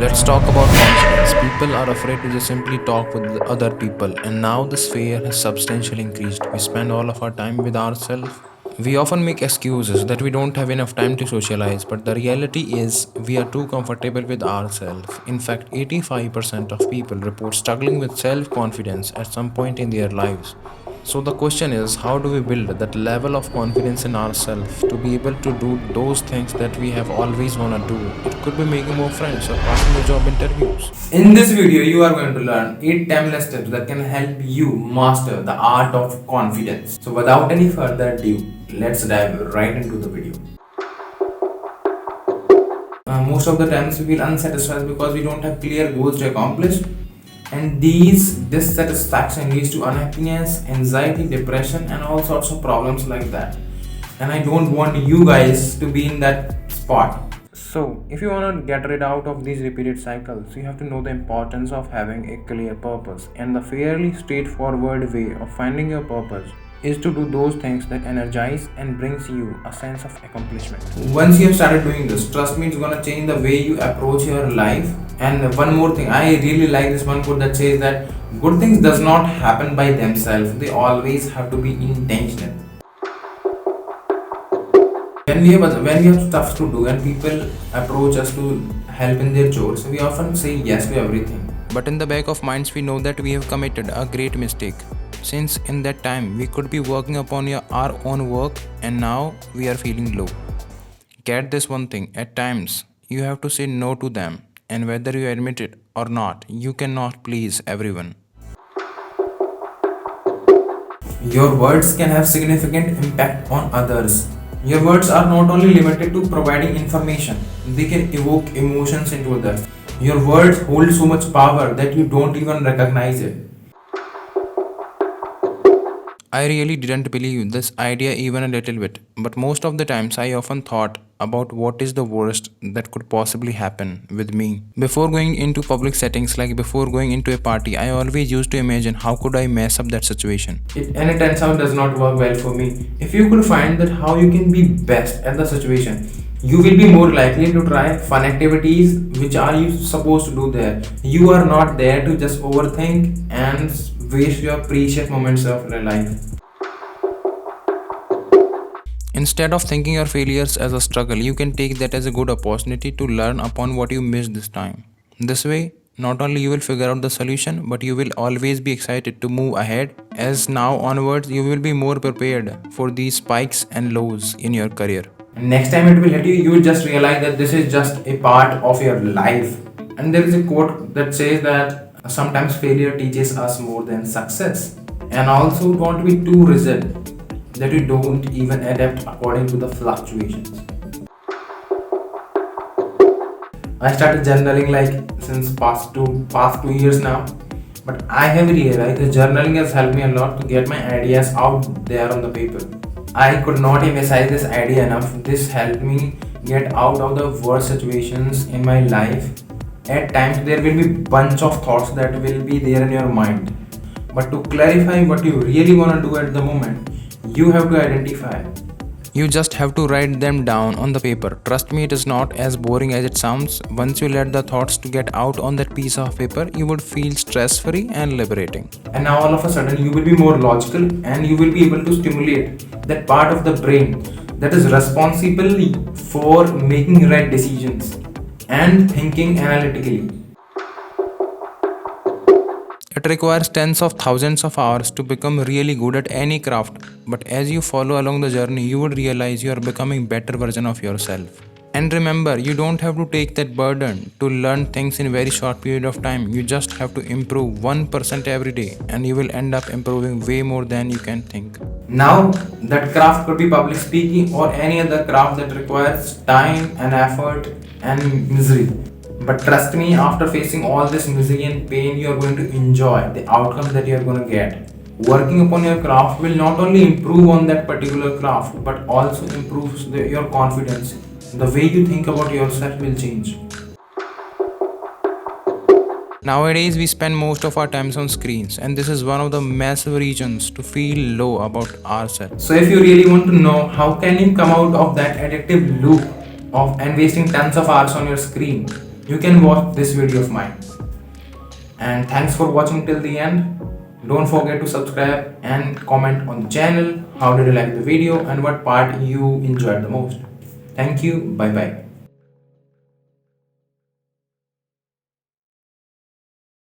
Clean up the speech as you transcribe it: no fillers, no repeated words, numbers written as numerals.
Let's talk about confidence. People are afraid to just simply talk with the other people, and now this fear has substantially increased. We spend all of our time with ourselves. We often make excuses that we don't have enough time to socialize, but the reality is we are too comfortable with ourselves. In fact, 85% of people report struggling with self confidence at some point in their lives. So the question is, how do we build that level of confidence in ourselves to be able to do those things that we have always wanna do? It could be making more friends or passing the job interviews. In this video, you are going to learn 8 timeless tips that can help you master the art of confidence. So without any further ado, let's dive right into the video. Most of the times we feel unsatisfied because we don't have clear goals to accomplish, and these dissatisfaction leads to unhappiness, anxiety, depression, and all sorts of problems like that. And I don't want you guys to be in that spot. So, if you want to get rid out of these repeated cycles, you have to know the importance of having a clear purpose. And the fairly straightforward way of finding your purpose is to do those things that energize and brings you a sense of accomplishment. Once you have started doing this, trust me, it's gonna change the way you approach your life. And one more thing, I really like this one quote that says that good things does not happen by themselves. They always have to be intentional. When we have stuff to do and people approach us to help in their chores, we often say yes to everything. But in the back of minds, we know that we have committed a great mistake. Since in that time we could be working upon our own work, and now we are feeling low. Get this one thing, at times you have to say no to them, and whether you admit it or not, you cannot please everyone. Your words can have significant impact on others. Your words are not only limited to providing information, they can evoke emotions into others. Your words hold so much power that you don't even recognize it. I really didn't believe this idea even a little bit, but most of the times I often thought about what is the worst that could possibly happen with me. Before going into public settings, like before going into a party, I always used to imagine how could I mess up that situation. And it turns out does not work well for me. If you could find that how you can be best at the situation, you will be more likely to try fun activities which are you supposed to do there. You are not there to just overthink and waste your precious moments of your life. Instead of thinking your failures as a struggle, you can take that as a good opportunity to learn upon what you missed this time. This way, not only you will figure out the solution, but you will always be excited to move ahead, as now onwards you will be more prepared for these spikes and lows in your career. And next time it will hit you, you will just realize that this is just a part of your life. And there is a quote that says that sometimes failure teaches us more than success. And also, don't be too rigid that you don't even adapt according to the fluctuations. I started journaling like since past 2 years now, but I have realized that journaling has helped me a lot to get my ideas out there on the paper. I could not emphasize this idea enough. This helped me get out of the worst situations in my life. At times there will be bunch of thoughts that will be there in your mind, but to clarify what you really want to do at the moment, you have to identify. You just have to write them down on the paper. Trust me, it is not as boring as it sounds. Once you let the thoughts to get out on that piece of paper, you would feel stress-free and liberating. And now all of a sudden you will be more logical and you will be able to stimulate that part of the brain that is responsible for making right decisions and thinking analytically. It requires tens of thousands of hours to become really good at any craft, but as you follow along the journey, you would realize you are becoming better version of yourself. And remember, you don't have to take that burden to learn things in a very short period of time. You just have to improve 1% every day, and you will end up improving way more than you can think. Now, that craft could be public speaking or any other craft that requires time and effort and misery. But trust me, after facing all this misery and pain, you are going to enjoy the outcome that you are going to get. Working upon your craft will not only improve on that particular craft, but also improves your confidence. The way you think about yourself will change. Nowadays, we spend most of our times on screens, and this is one of the massive reasons to feel low about ourselves. So, if you really want to know how can you come out of that addictive loop of and wasting tons of hours on your screen, you can watch this video of mine. And thanks for watching till the end. Don't forget to subscribe and comment on the channel. How did you like the video and what part you enjoyed the most? Thank you. Bye bye.